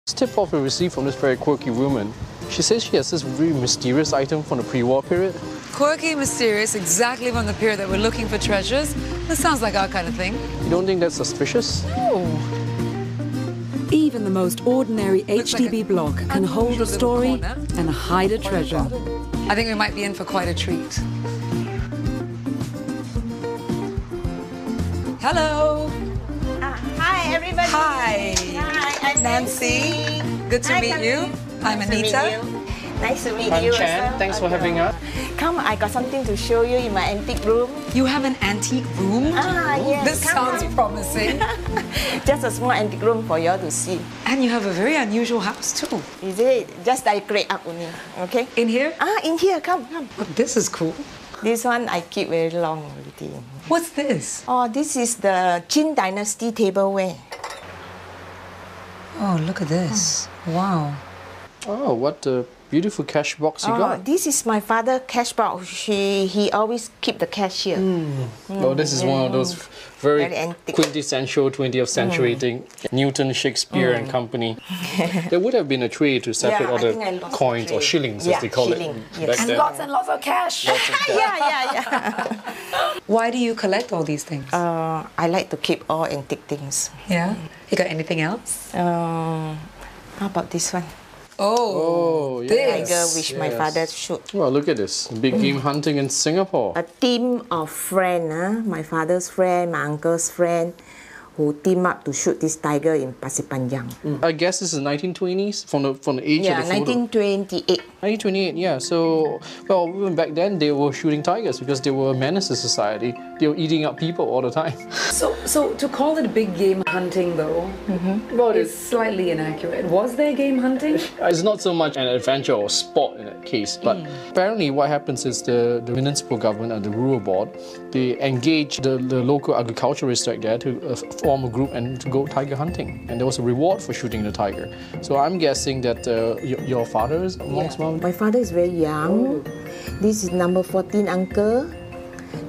Tip-off we received from this very quirky woman. She says she has this really mysterious item from the pre-war period. Quirky, mysterious, exactly from the period that we're looking for treasures. That sounds like our kind of thing. You don't think that's suspicious? No. Even the most ordinary HDB block can hold a story and hide a treasure. I think we might be in for quite a treat. Hello. Hi, everybody. Hi. Hi, I'm Nancy. Good to meet you. I'm Anita. Nice to meet I'm you. Chan. Thanks for having us. Come, I got something to show you in my antique room. You have an antique room? Yes. This sounds promising. Just a small antique room for you all to see. And you have a very unusual house too. Is it? Just decorate up only. Okay? In here? In here. Come. Oh, this is cool. This one I keep very long already. What's this? Oh, this is the Qin Dynasty tableware. Oh, look at this. Wow. Oh, what a beautiful cash box you got. This is my father's cash box. He always keep the cash here. Oh, this is one of those very antique. quintessential 20th century thing. Newton, Shakespeare and company. There would have been a tray to separate all the coins or shillings, as they call it. Yes. And lots of cash. Yeah. Why do you collect all these things? I like to keep all antique things. Yeah. You got anything else? How about this one? Oh, yes. Tiger which my father shoot. Well, look at this. Big game hunting in Singapore. A team of friends, my father's friend, my uncle's friend, who team up to shoot this tiger in Pasir Panjang. I guess this is 1920s from the age of the photo. 1928. 1928, yeah. So, well, even back then they were shooting tigers because they were a menace to society. They were eating up people all the time. So to call it big game hunting, though, well, is slightly inaccurate. Was there game hunting? It's not so much an adventure or sport in that case, but apparently what happens is the municipal government and the rural board, they engage the local agriculturists right there to form a group and to go tiger hunting. And there was a reward for shooting the tiger. So I'm guessing that your father is amongst one? My father is very young. This is number 14 uncle.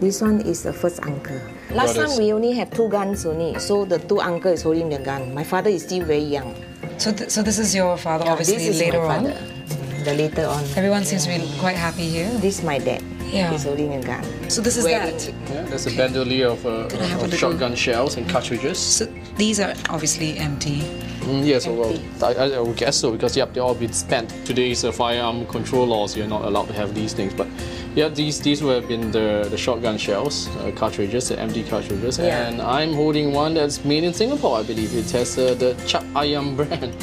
This one is the first uncle. Last time we only have 2 guns only, so the 2 uncle is holding the gun. My father is still very young. So this is your father, obviously, this is later my on? father. The later on. Everyone seems to be quite happy here. This is my dad. Yeah. He's holding a gun. So this is that? Yeah, there's a bandolier of shotgun shells and cartridges. So these are obviously empty. Yes, well, I would guess so because they've all been spent. Today's firearm control laws, you're not allowed to have these things. But yeah, these would have been the shotgun shells, cartridges, the empty cartridges. Yeah. And I'm holding one that's made in Singapore, I believe. It has the Chap Ayam brand,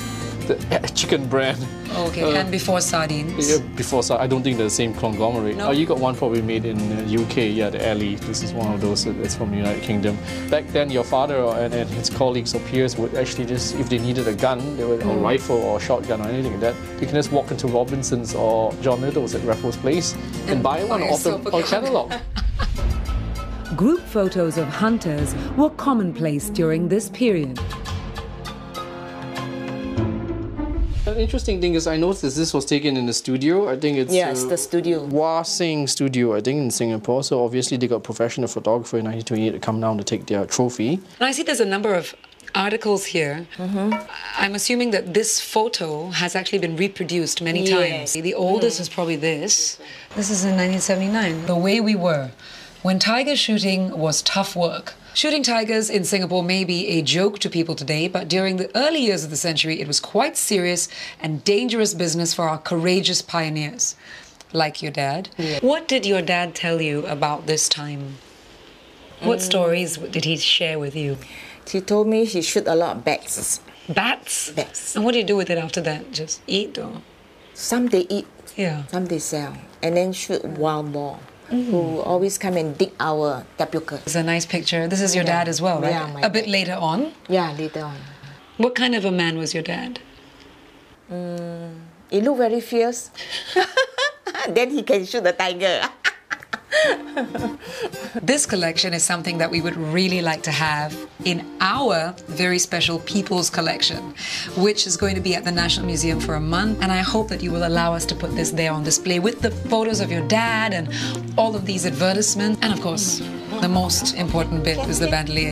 the chicken brand. Okay, and before sardines. Yeah, before, so I don't think they're the same conglomerate. No. You got one probably made in UK, yeah, the Alley. This is one of those that's from the United Kingdom. Back then, your father and his colleagues or peers would actually just, if they needed a gun, they would, a rifle or a shotgun or anything like that, they can just walk into Robinson's or John Little's at Raffles Place and buy one off the catalogue. Group photos of hunters were commonplace during this period. An interesting thing is I noticed this was taken in the studio. I think it's It's the studio. Wah Sing Studio, I think, in Singapore. So obviously they got a professional photographer in 1928 to come down to take their trophy. And I see there's a number of articles here. I'm assuming that this photo has actually been reproduced many times. The oldest is probably this. This is in 1979. The way we were. When tiger shooting was tough work. Shooting tigers in Singapore may be a joke to people today, but during the early years of the century, it was quite serious and dangerous business for our courageous pioneers, like your dad. Yeah. What did your dad tell you about this time? What stories did he share with you? He told me he shoot a lot of bats. Bats? Bats. And what do you do with it after that? Just eat or? Some they eat, some they sell, and then shoot wild boar. Who always come and dig our tapioca. It's a nice picture. This is your dad as well, right? Yeah, a bit later on? Yeah, later on. What kind of a man was your dad? He looked very fierce. Then he can shoot the tiger. This collection is something that we would really like to have in our very special People's Collection, which is going to be at the National Museum for a month. And I hope that you will allow us to put this there on display with the photos of your dad and all of these advertisements. And of course, the most important bit is the bandolier.